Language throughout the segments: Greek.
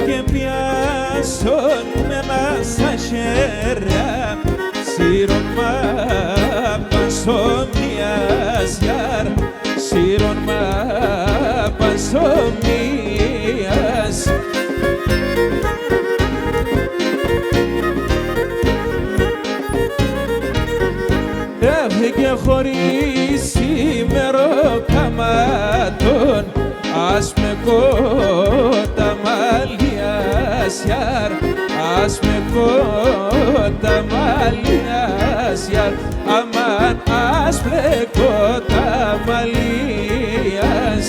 και πιάσον με ένα χέρια σύρον μα πασομίας γιαρ σύρον μα πασομίας και χωρίς ημεροκαμάτων ας με κότα μαλλιάς γιαρ ας με κότα μαλλιάς γιαρ αμάν ας με κότα μαλλιάς.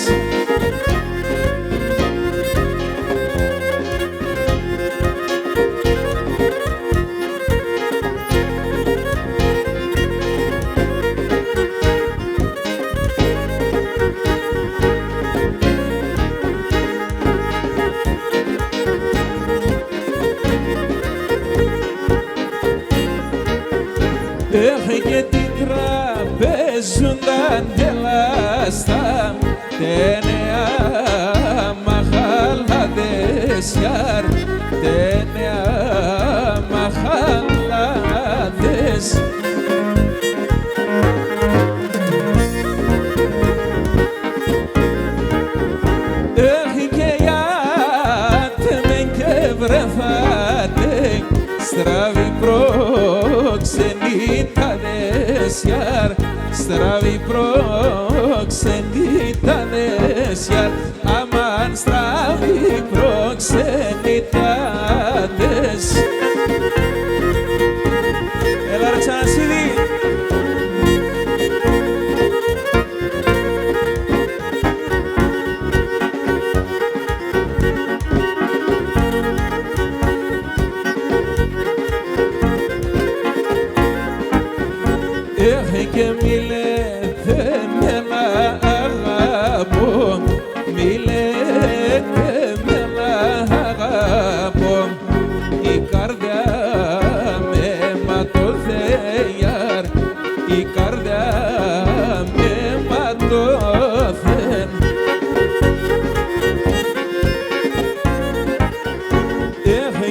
Και την τραπέζουνταν γελάστα τένεα μαχαλάδες γιαρ τένεα μαχαλάδες και γιάτε μεν και βρεθάτε στραβή προξενήταδες γιαρ στραβή προξενήταδες γιαρ αμάν στραβή προξενήταδες. Έλα ρε Ξανασίδη. Και μη λέτε με να αγαπώ, μη λέτε με να αγαπώ, η καρδιά με ματωθέιαρ, η καρδιά με ματωθέν.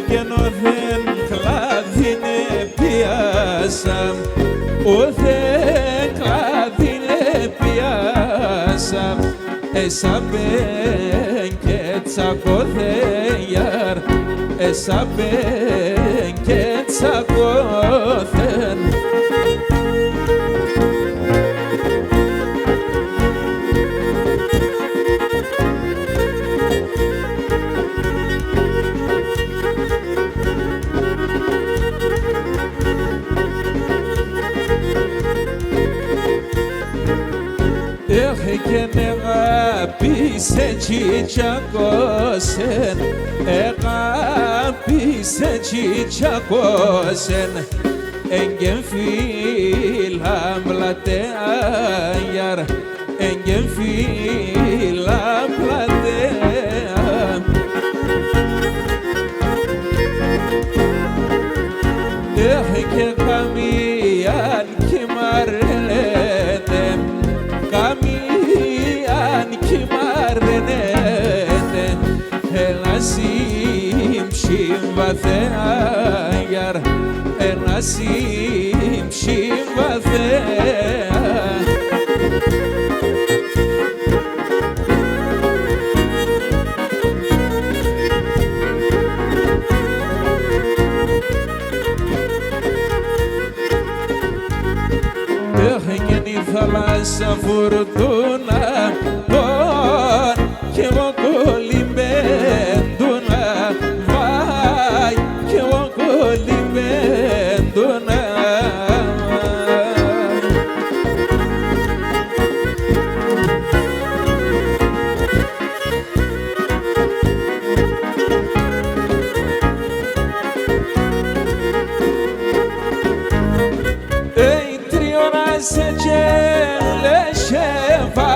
Και ενώ δεν κλάδινε πιάσα, όθε κλάδινε πιάσα, εσαπέν και τσακωθέιαρ, εσαπέν και τσακωθέν. Και αγάπησε τσιτσακώσεν, αγάπησε τσιτσακώσεν, εγγεν φύλλα πλατέα, εγγεν φύλλα πλατέα. Και καμίαν κι μαρελέτε, καμίαν κι μαρελέτε, ένα σύμψιν βαθέα, ένα σύμψιν βαθέα. Θάλασσα φορτούνα κι εγώ κολυμπέντουνα, βάι κι εγώ κολυμπέντουνα. Σε τσέλεσεβα,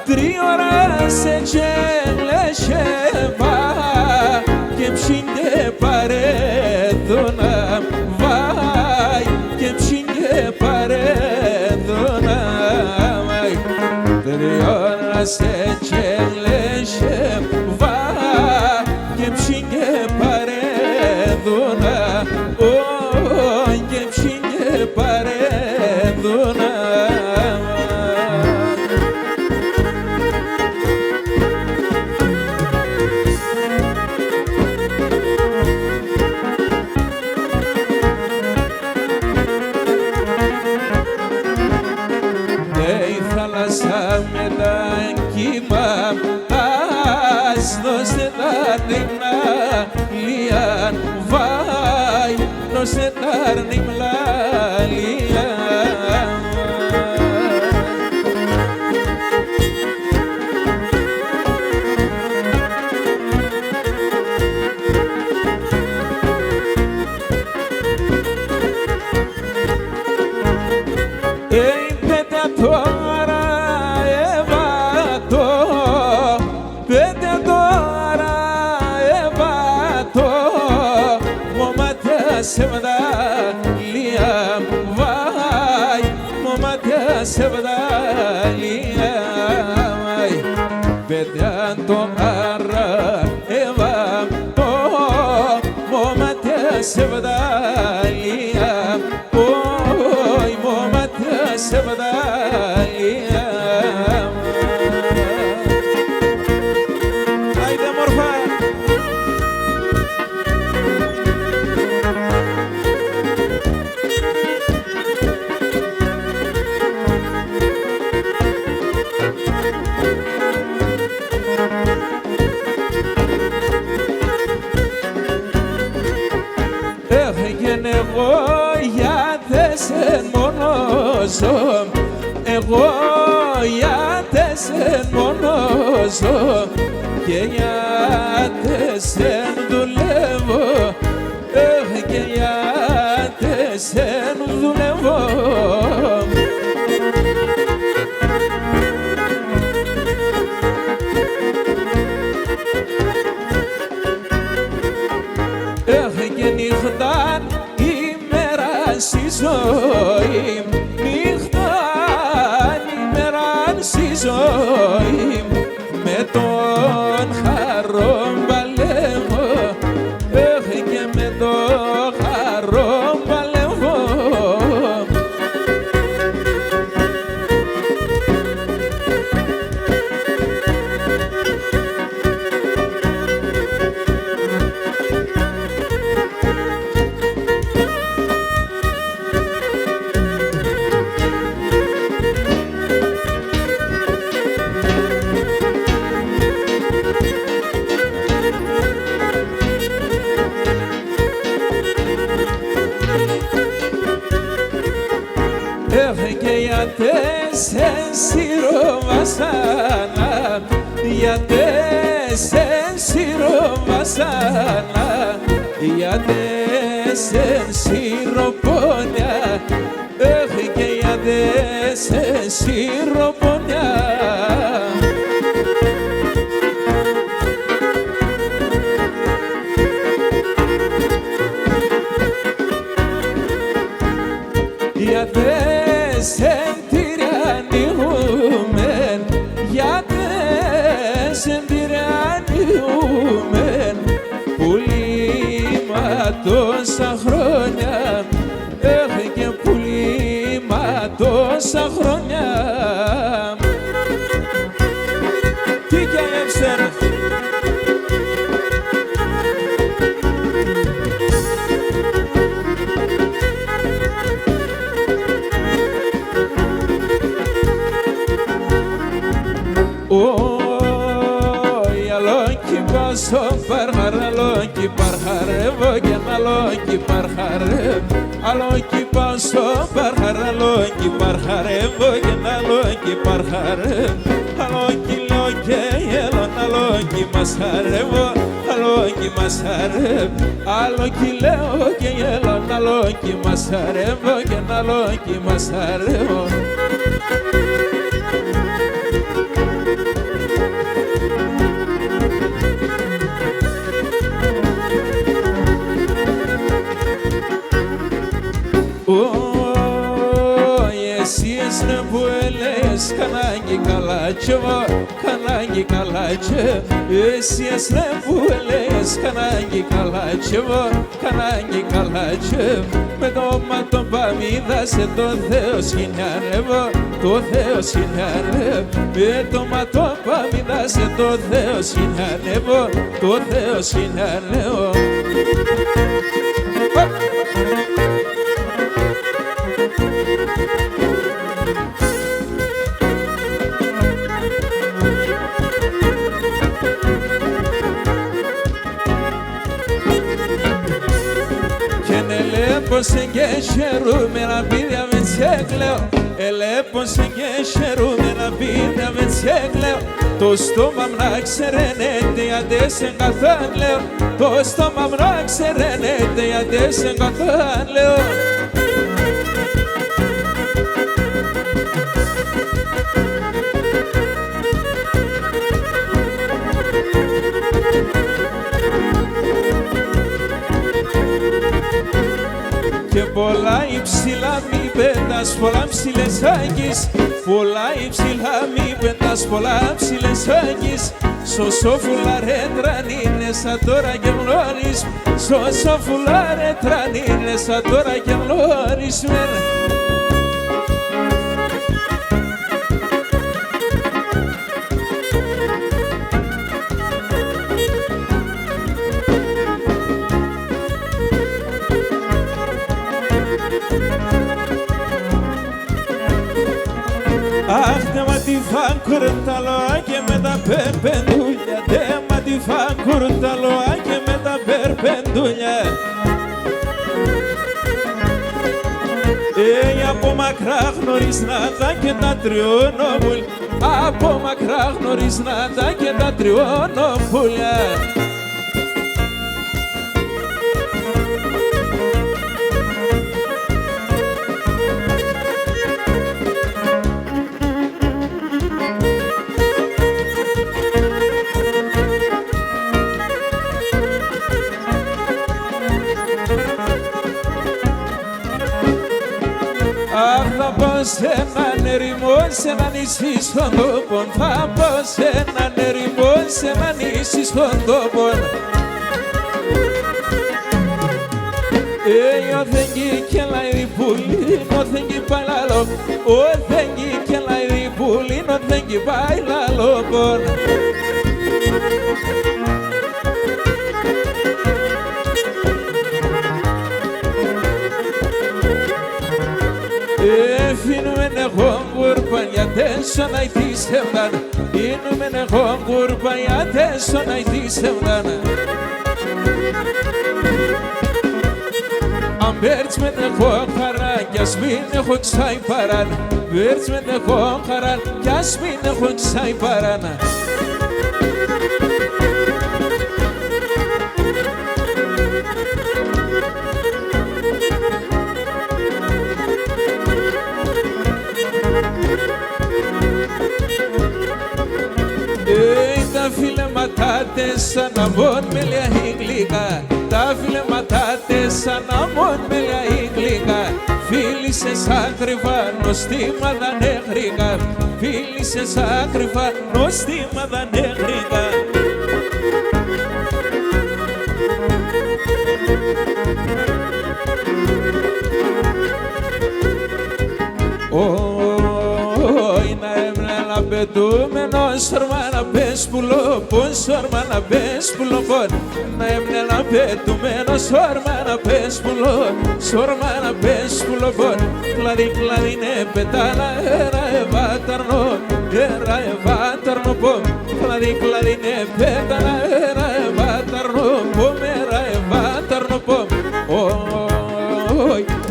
3 ώρες σε τσέλεσεβα και ψήντε παρέδωνα, βάι και ψήντε παρέδωνα, 3 ώρες σε τσέλεσεβα lian vai no se tarnim la lian ei pedatora evato pedatora evato momata sevda liam vai momata sevda liam pedanto ara evato momata sevda liam oi momata sevda liam haydi morfa Έφυγεν εγώ για τέσσερ μονόζω εγώ για τέσσερ μονόζω και για τέσσερ δουλεύω και για τέσσερ δουλεύω Έφυγε νύχτα ημέρα στη ζωή νύχτα ημέρα στη ζωή με τον χαρό παλεύω έφυγε με τον χαρό παλεύω Έφυγε για τέσσερ βασάνα για τέσσερ βασάνα για τέσσερ πόνια έφυγε για τέσσερ πόνια για τέσσερ τυραννιούμεν για τέσσερ τυραννιούμεν πουλήμα τόσα χρόνια έφυγε πουλήμα τόσα χρόνια τι κι ανέψερ Oi, alonki paso parhar, alonki parharevo, gen alonki parharev. Alonki paso parhar, alonki parharevo, gen alonki parharev. Alonki loke yelon, alonki masharevo, alonki masharev. Alonki loke yelon, alonki masharevo, gen alonki masharevo. Εσείς που λες κανάγι καλάτσεβο, κανάγι καλάτσε. Εσείς που λες κανάγι καλάτσεβο, κανάγι καλάτσε. Με το μάτο παμίδασε το Θεό σκηνιάρευο, το Θεό σκηνιάρευο. Με το μάτο παμίδασε το Θεό σκηνιάρευο, το Θεό σκηνιάρευο. Ελέπωσε και χαιρούμενα πίδια με τσέκλαιο. Ελέπωσε και χαιρούμενα πίδια με τσέκλαιο. Το στόμα μου να ξεραίνεται γιατί σε καθάν λέω. Το στόμα μου να ξεραίνεται γιατί σε καθάν λέω. Και πολλά υψηλά μη πέτας, πολλά ψηλές άγγις. Πολλά υψηλά μη πέτας, πολλά ψηλές άγγις. Σωσόφουλα ρε τρανίνε σαν τώρα και γνώρις. Σωσόφουλα ρε τρανίνε σαν τώρα και γνώρις. Αχ, δε μα τη φαν κουρταλόα και με τα περπεντούλια. Δε μα τη φαν κουρταλόα και με τα περπεντούλια. Από μακρά γνωρισμάτα και τα τριώνω. Από μακρά γνωρισμάτα και τα τριώνω πουλιά. Θα πω σε έναν ερημό, σε ένα νησί στον τόπο. Θα πω σε έναν ερημό, σε ένα νησί στον τόπο. Οθέγγι και λαϊδί πουλίν, οθέγγι πάει λαλό. Οθέγγι και λαϊδί πουλίν, οθέγγι πάει λαλό. Φίνουμε εγώ κουρπανιά τέσσερα να ητήσευταν. Φίνουμε εγώ κουρπανιά τέσσερα να ητήσευταν. Αν πέρτς με τεχώ χαρά κι ας μην έχω ξάει παράν. Πέρτς με τεχώ χαρά κι ας μην έχω ξάει παράν. Τα φιλεματάτες σαν αμόν με λιά γλυκά. Τα φιλεματάτες σαν αμόν με λιά γλυκά. Φίλησες άκριβα νοστήματα νεχρικά. Φίλησες άκριβα νοστήματα νεχρικά. Πετούμενο σορμάνα πες πουλό, πον σορμάνα πες πουλό, πον. Να έμνελα πετούμενο σορμάνα πες πουλό, σορμάνα πες πουλό, πον. Κλαδί κλαδί ναι πετάλα, έρα ευάταρνο, έρα ευάταρνο, πον. Κλαδί κλαδί ναι πετάλα, έρα ευάταρνο, πον, έρα ευάταρνο, πον.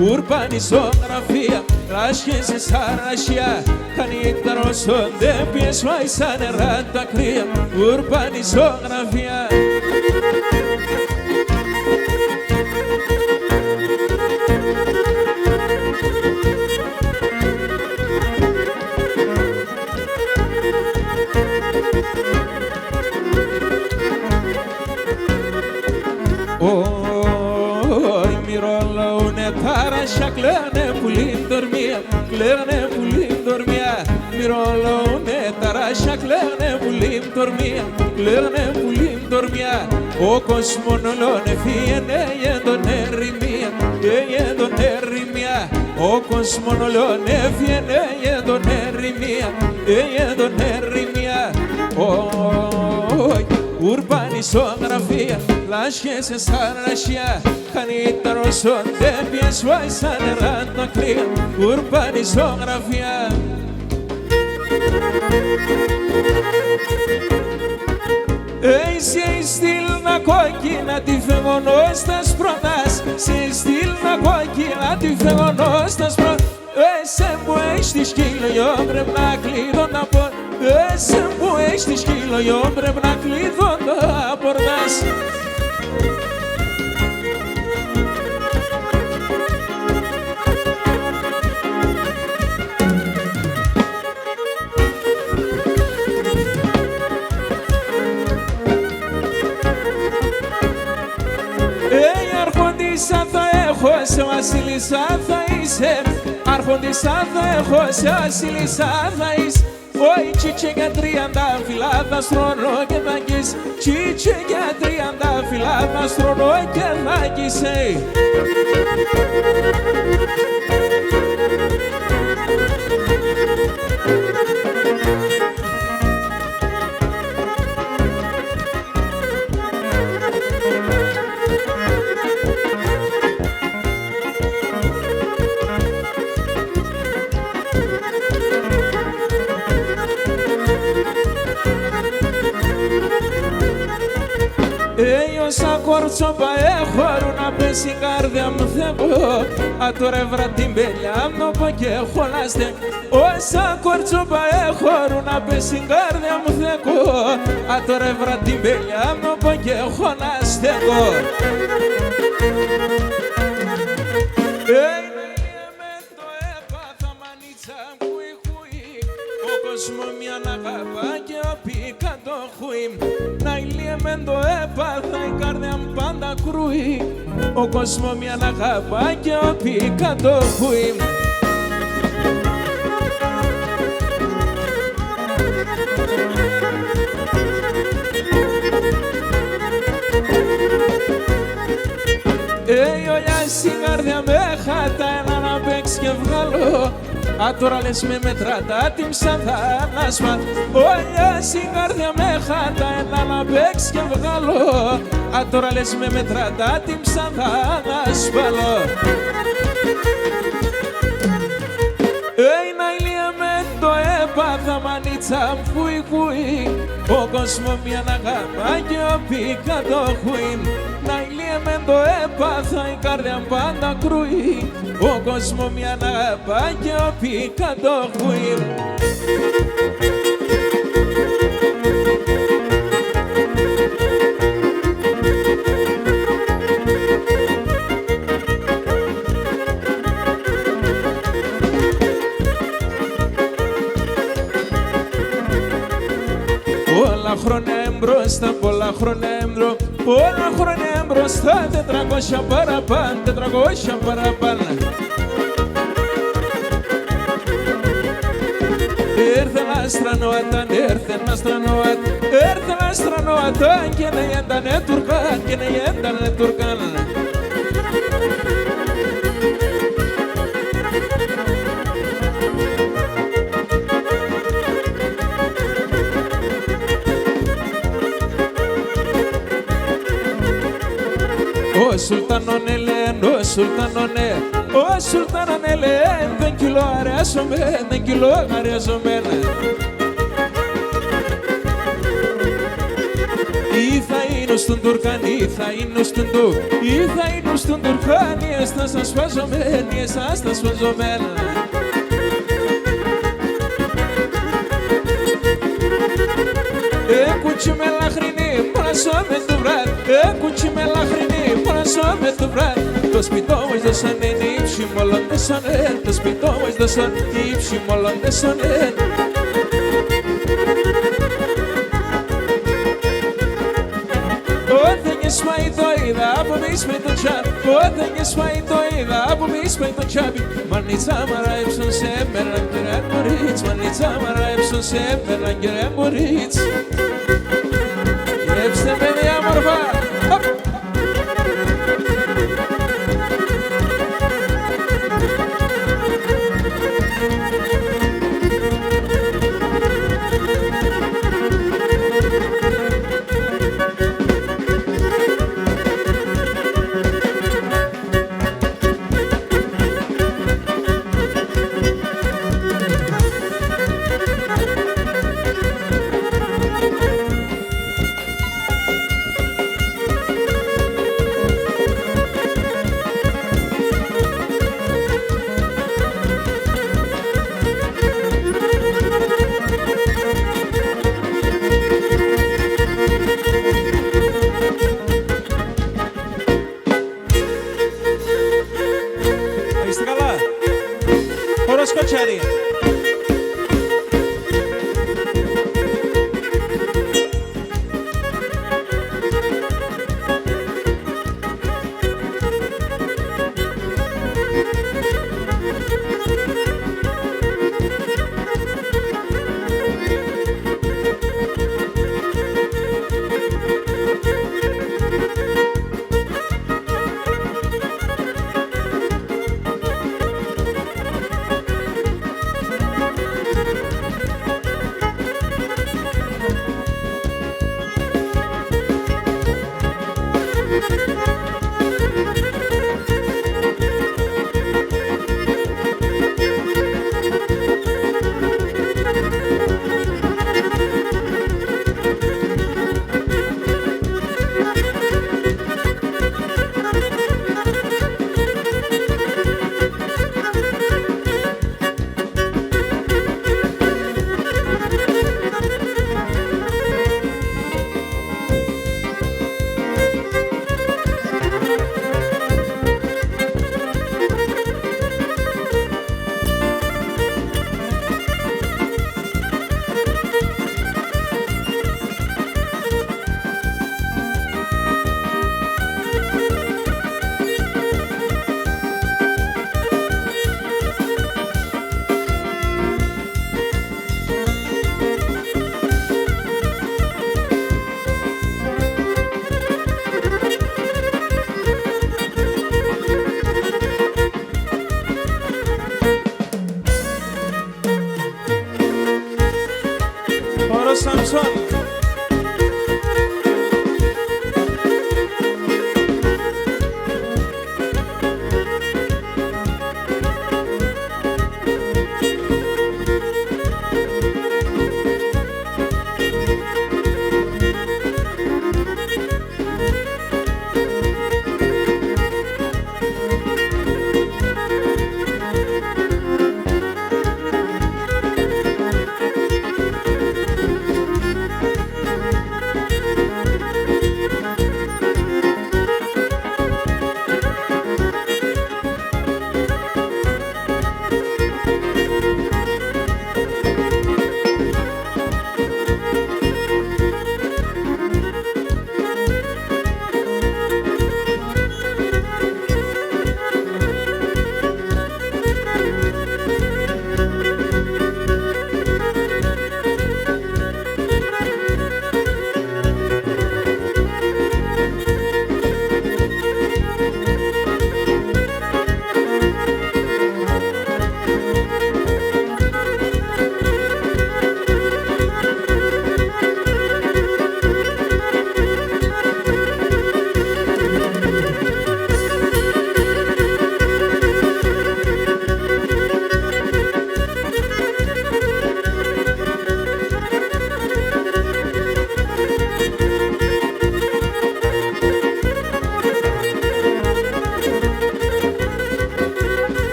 Ουρμπανισογραφία, ράσχεσαι σαν ρασιά. Καλύτερο στον δεν πιεσβάει σαν νερά τα κρύα. Ουρμπανισογραφία. Τάρασια κλαίνε πουλήν δορμία, κλαίνε πουλήν δορμία. Μυρολούνε τάρασια κλαίνε πουλήν δορμία, κλαίνε πουλήν δορμία. Ο κοσμονολόν εφήγαινε τον ερημία, τον ερημία. Ο κοσμονολόν εφήγαινε τον ερημία, τον ερημία. Ουρμπανισογραφία, λάσχεσαι σαν ρασιά. Καλύτερο στον δεν πιεσβάει σαν νερά τα κρύα. Ουρμπανισογραφία. Είσαι στυλ να κόκκινα τη φεγγονόστας προτάς. Σε στείλνα κόκκινα τη φεγγονόστας προτάς. Εσέ που έχεις σκύλο πρέπει να κλείδω να πω. Εσέ που έχεις σκύλο πρέπει να κλείδω να πορτάς. Αρχοντίσα θα έχω, σε βασίλισσα θα είσαι. Αρχοντίσα θα έχω, σε βασίλισσα θα είσαι. Όχι τσίτσε για 30 φυλά θα στρώνω και θα αγγείς. Τσίτσε για 30 φυλά θα στρώνω και θα αγγείς. Όσα κορτσόπα έχω να πέσει η καρδιά μου θέλω. Α τώρα βρά την πελιά μου πω και έχω να στέκω. Όσα κορτσόπα έχω να πέσει η καρδιά μου θέλω. Α τώρα βρά την πελιά μου πω και έχω να στέκω. Μια να αγαπά και απήκα το χουίμ. Να ηλίεμεν το έπαθα η καρδιά μου πάντα κρούει. Ο κόσμο μια να αγαπά και απήκα το χουίμ. Ολιά στην καρδιά με χάτα ένα να παίξει και βγάλω. Α τώρα λες με μετράτα την ψαθά να σπα. Ολιά στην καρδιά με χάτα ένα να παίξει και βγάλω. Α τώρα λες με μετράτα την ψαθά να σπαλώ. Να ηλίεμεν το έπαθα μανίτσα φουι φουι. Ο κόσμο μια να αγαπά και απήκα το χουίμ. Να ηλίεμεν το έπαθα η καρδιά πάντα κρούει. Ο κόσμο μια να αγαπά και απήκα το χουίμ. Πολλά χρόνια εμπρόστα, πολλά χρόνια εμπρό. Πολλά χρόνια μπροστά, 400 παραπάνω, 400 παραπάνω. Ήρθε ένα στρανόαταν, ήρθε ένα στρανόατ. Ήρθε ένα στρανόαταν και να γέντανε Τουρκάν, και να γέντανε Τουρκάν. Ο Σουλτάνον Ελέν, ο Σουλτάνον Ελέν, ο Σουλτάνον Ελέν, δεν κιλό αρέσομεν, δεν κιλό αρέσομεν. Ή θα είναι στον Τουρκάν, ή θα είναι στον Τουρκ, ή θα είναι στον Τουρκάν, ή εσάς τα σφαζομέν, ή εσάς τα σφαζομέν. Κουτσι με λαχρινή, μόνασό με το βράδυ. Κουτσι με λαχρινή, μόνασό με το βράδυ. Το σπιτό μας δώσανε ύψη, μόλον δώσανε. Το σπιτό μας δώσανε ύψη, μόλον δώσανε. Όταν γεσμάει το είδα από μης με το τσάπι. Όταν γεσμάει το είδα από μης με το τσάπι. Μανίτσα μαράεψον σε μέρα και ρε μπορίτς. Μανίτσα μαράεψον σε μέρα και ρε μπορίτς. Γεύστε παιδιά μορφά.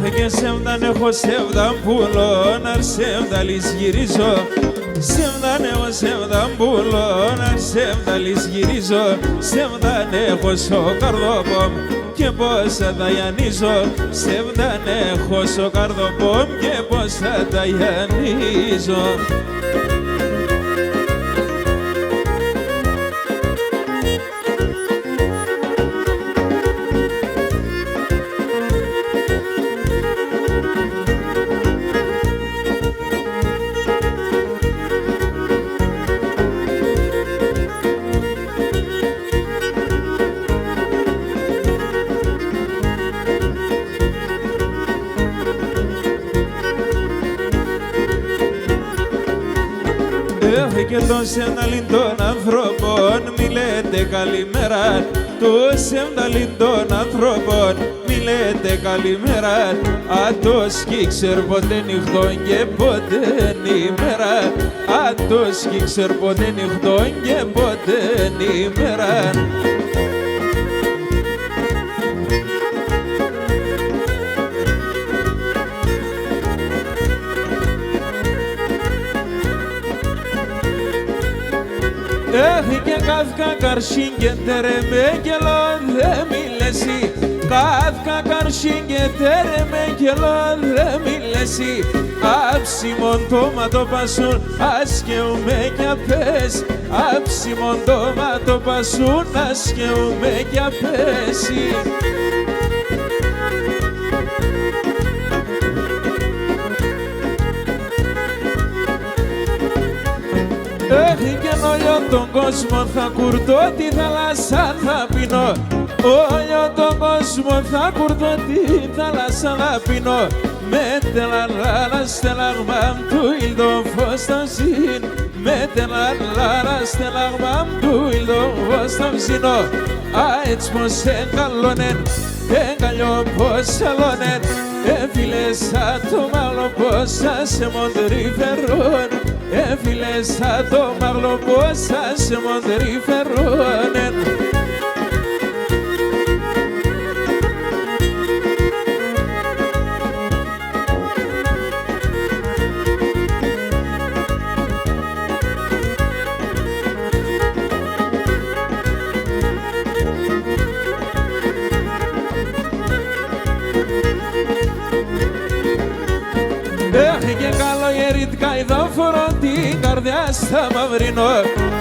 και σέμταν έχω σέμταν πουλό, να σέμδαλις γυρίζω. Σέμταν έχω σέμταν πουλό, να σέμδαλις γυρίζω. Σέμταν έχω στο καρδόπομ και πώς θα τα γιανίζω. Σέμταν έχω στο καρδόπομ και πώς θα τα γιανίζω. Και το σεμδαλίν των ανθρώπων μη λέτε καλημέρα. Το σεμδαλίν των ανθρώπων μη λέτε καλημέρα. Αν το σκίξερ ποτέ νυχτών και ποτέ ημέρα. Αν το σκίξερ ποτέ νυχτών και ποτέ ημέρα. Έχει και κάθκα καρσίν και τερεμέ και δε μιλέσει. Κάθκα καρσίν και τερεμέ και δε μιλέσει. Άψιμον τόματο πασούν ασκεούμε κι απές. Άψιμον τόματο πασούν ασκεούμε κι απέσει. Έχει και νόλιο τον κόσμο θα κουρτώ, τη θάλασσα θα πίνω. Όλιο τον κόσμο θα κουρτώ, τη θάλασσα θα πίνω. Με τελαλάρα στελαγμάμ του ήλδο φως θα ζήν. Με τελαλάρα στελαγμάμ του ήλδο φως θα ζήνω. Α, έτσι πως εγκαλώνεν, εγκαλιό πως αλώνεν. Φίλε σαν το μάλλον πως θα σε μοντρυφερών. Φίλε σαν το μάλλον πως θα σε μοντρυφερών. Έχει και καλογερίτικα ειδόφορο την καρδιά στα μαυρίνο.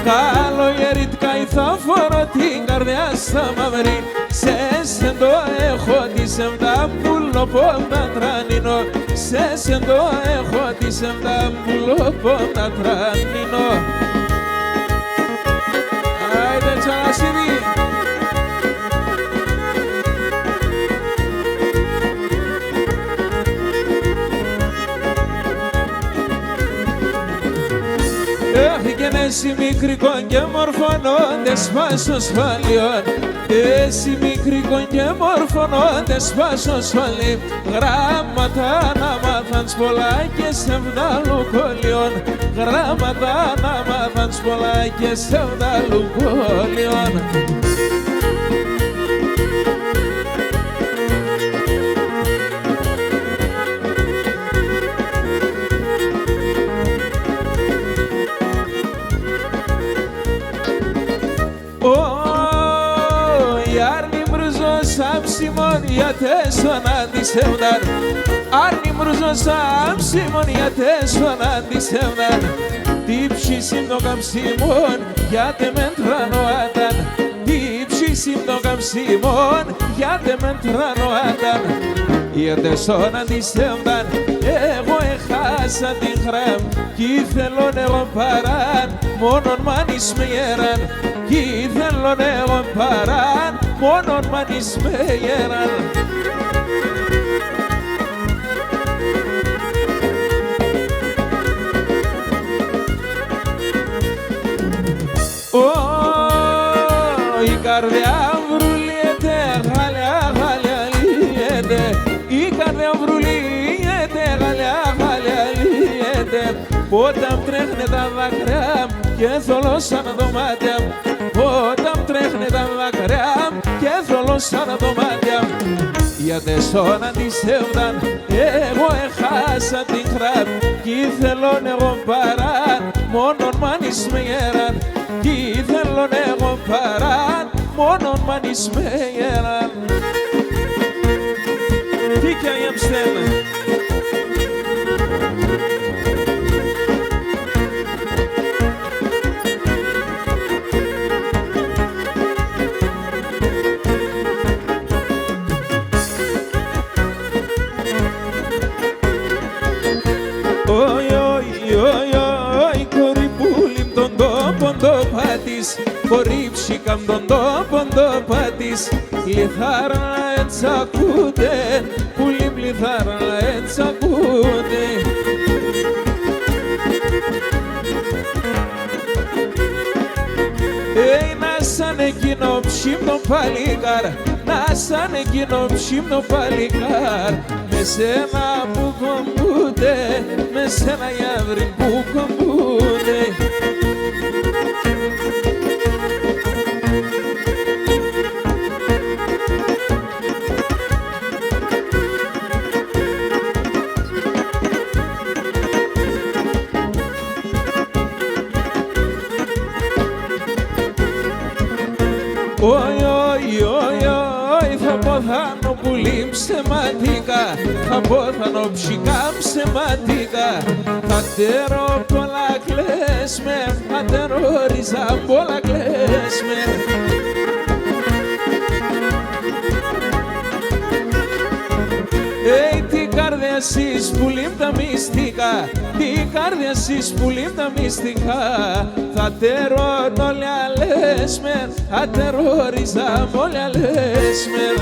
Καλογερίτικα ειδόφορο την καρδιά στα μαυρίνο. Σε σεντό έχω τη σεμτά πουλο πόντα τρανίνο. Σε σεντό έχω τη σεμτά πουλο πόντα τρανίνο. Άιντε τσαλασίδι. Έχει και εσύ μικρικόν και μορφωνόντες πάσο ασφαλιών. Εσύ μικρικόν και μορφωνόντες πάσο ασφαλιών. Γράμματα να μάθαν σπολά και σε βδάλου κολλιών. Γράμματα να μάθαν σπολά και σε βδάλου κολλιών. Άψιμον για τέσσερα αντισεύδαν. Άρνη μρουζός άψιμον για τέσσερα αντισεύδαν. Τι ψήσιμ το καμψίμον για τε μετρανοάταν. Τι ψήσιμ το καμψίμον για τε μετρανοάταν. Για τέσσερα αντισεύδαν εγώ έχασα την χράμ. Κι θέλω εγώ παράν μόνον μάνις με γέραν. Κι θέλω εγώ παράν μόνον μάνις με γέραν. Η καρδιά βρουλιέται, γαλιά, γαλιά λιέται. Η καρδιά βρουλιέται, γαλιά, γαλιά λιέται. Όταν τρέχνε τα δάκρυα και θολώσαν δωμάτια. Όταν τρέχνε τα δάκρυα και θολώσαν δωμάτια. γιατί σώνα της έβδαν εγώ έχασα την χράτ κι θέλον εγώ παράν μόνον μάνις με γεράν κι θέλον εγώ παράν μόνον μάνις με γεράν. Τι κι αγιαμστέλα κορίψικαμ τον τόπον το πατής λιθάρα εντσακούτε πουλίμ λιθάρα εντσακούτε. Να σαν εκείνο ψήμνο παλικάρ, να σαν εκείνο ψήμνο παλικάρ με σένα που κομπούτε, με σένα γιαύριν που κομπούτε. Θα ποθάνω πουλί ψεματικά, θα ποθάνω ψικά ψεματικά. Θα τέρω πολλά κλέσμε, θα τερόριζα πολλά κλέσμε. Τι καρδιά σεις πουλίμ τα μυστικά, τι καρδιά σεις πουλίμ τα μυστικά. Θα τερώνω όλοι αλέσμεν, θα τερόριζα όλοι αλέσμεν.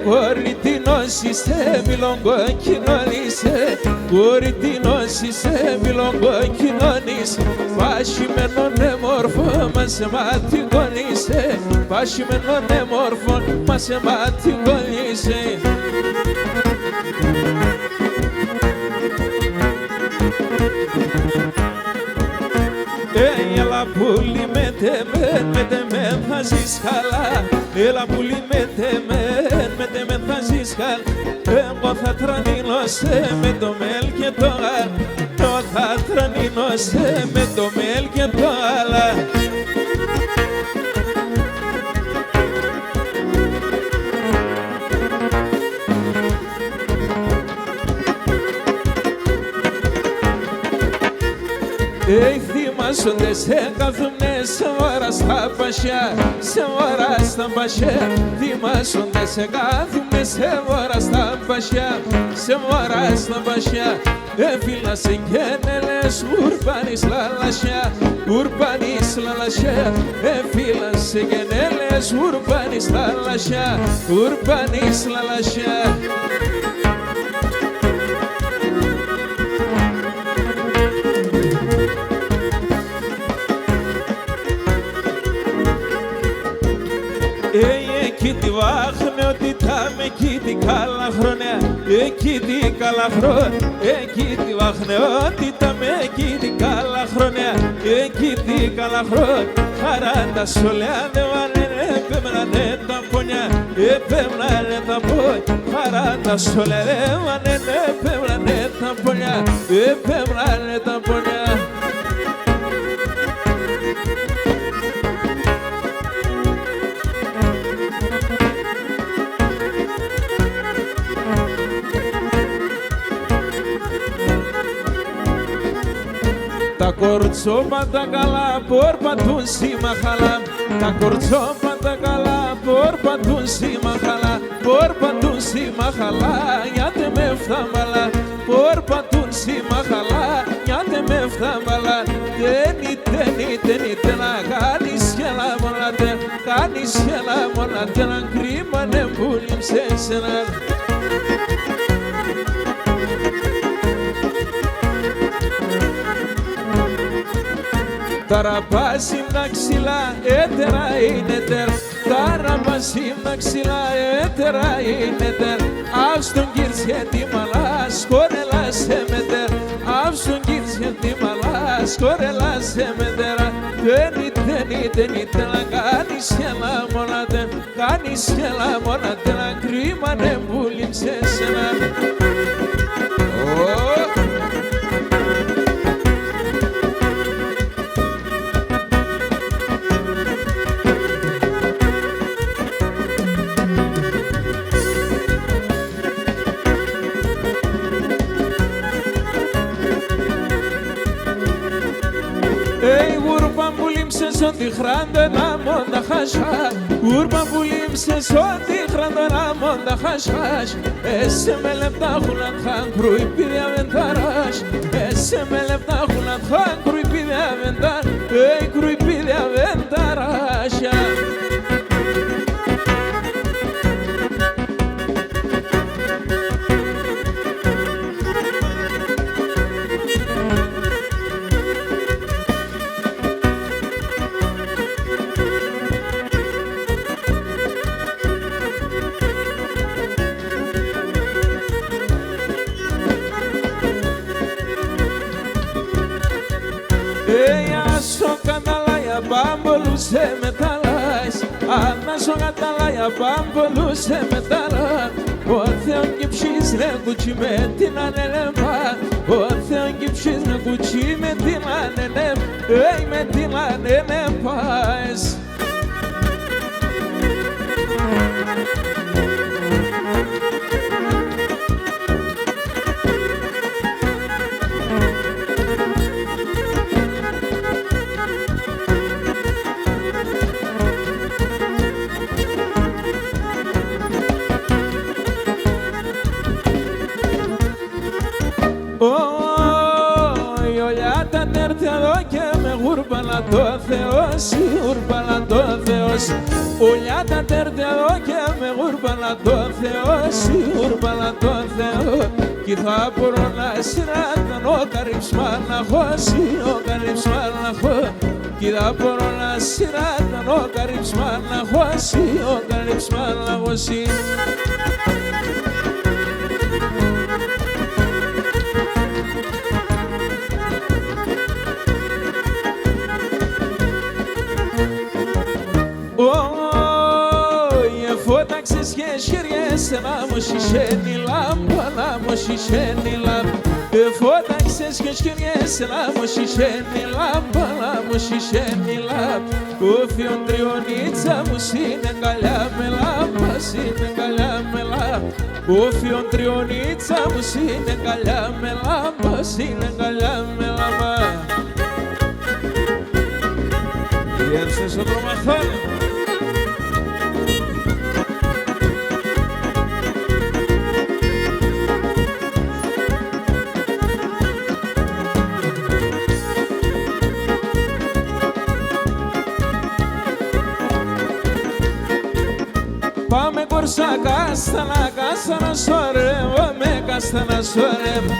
Κοριτίνος είσαι μιλογκοκοινωνείσαι, κοριτίνος είσαι μιλογκοκοινωνείσαι. Πασημένον εμόρφο μας εματικονείσαι, πασημένον εμόρφο μας εματικονise. Έλα πουλί με τεμέν θα ζεις καλά, έλα πουλί με τεμέν θα ζεις καλά. Εγώ θα τρανίνωσαι με το μέλ και το γάλα, εγώ θα τρανίνωσαι με το μέλ και το γάλα. Θυμάσονται σε κάθουνε σε ώρα στα πασιά, σε ώρα στα πασιά. Θυμάσονται σε κάθουνε σε ώρα στα πασιά, σε ώρα στα πασιά. Έφυλασε γένελες ουρπανής λαλασιά, ουρπανής λαλασιά. Έφυλασε γένελες ουρπανής λαλασιά, ουρπανής λαλασιά. Εκεί τη βάχνε ότι τα με εκεί την καλά χρόνια, εκεί την καλά χρόνια. Εκεί τη βάχνε ότι τα με εκεί την καλά χρόνια, εκεί την καλά χρόνια. Χαράντα σολιά δε βανένε, επέμνανε τα πονιά, επέμνανε τα πονιά. Χαράντα σολιά δε βανένε, επέμνανε τα πονιά, επέμνανε τα πονιά. Τα κορτσόπα τα καλά πορπατούν σήμα χαλά, τα κορτσόπα τα καλά πορπατούν σήμα χαλά, πορπατούν σήμα χαλά, νιάτε με φτάμπαλα, πορπατούν σήμα χαλά, νιάτε με φτάμπαλα. Τένι να κάνεις γελά μονάτε, κάνεις γελά μονάτε, να κρύμανε που λείψε σένα. Τώρα πας τα ξυλά, έτερα είναι τερ. Τώρα πας τα ξυλά, έτερα είναι τερ. Αύστον κύρσια τη μαλάς, χορελά σε μετέρ. Αύστον κύρσια τη μαλάς, χορελά σε μετέρα. Δεν ήθελα κάνεις γελά μονάτε, κάνεις γελά μονάτε. Να κρίμανε που λείψες ένα. Ότι χράντενα μόντα χασχά, ούρπα που λείψες ότι χράντενα μόντα χασχάς. Έσε με λεπτά χουλαν χαν κρουιπίδια βενταράς. Έσε με λεπτά χουλαν χαν κρουιπίδια βενταράς. Κρουιπίδια βενταράς. Bamboluσε μεταλλάεις, ανάσω καταλάια, μπαμπολούσε μεταλλά. Ο Θεόν κυψής ρε κουτσί με την ανελεμπά. Ο Θεόν κυψής ρε κουτσί με την ανελεμπά. Με την ανελεμπάες. Το Θεός, ούρπαλα το Θεός. Ουλιά τα τέρτε εδώ και με ούρπαλα το Θεός, ούρπαλα το Θεός. Κι θα μπορώ να σειράταν ο καρύψμα να χώσει, ο καρύψμα να χώσει. Κι θα μπορώ να σειράταν ο καρύψμα να χώσει, ο καρύψμα να χώσει. Φώταξες και χεριέσαι να μου συσαίνει λάμπα, να μου συσαίνει λάμπα. Φώταξες και χεριέσαι να μου συσαίνει λάμπα, να μου συσαίνει λάμπα. Ο Φιοντριονίτσα μου είναι καλιά με λάμπα, είναι καλιά με λάμπα. Ο Φιοντριονίτσα μου είναι καλιά με λάμπα, είναι καλιά με λάμπα. Ήρθες ο τρομαχθάνος. Πάμε κορσά κάστανα, κάστανα σωρεύομαι, κάστανα σωρεύω.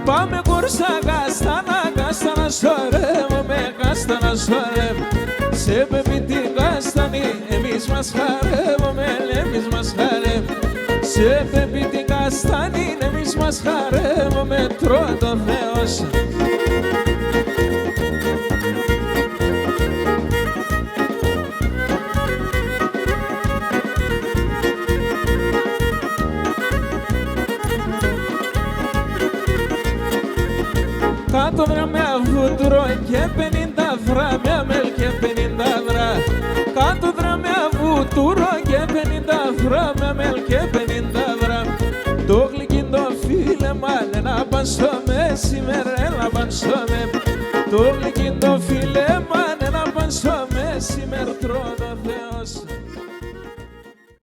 Πάμε κορσά κάστανα, κάστανα σωρεύομαι, κάστανα σωρεύω. Σε παιδί την κάστανη, εμείς μας χαρεύουμε, εμείς μας χαρεύουμε. Σε παιδί την κάστανη, εμείς μας χαρεύουμε, τρώω το Θεός. Κάτω βρε με βούτυρο και 50 φράμια με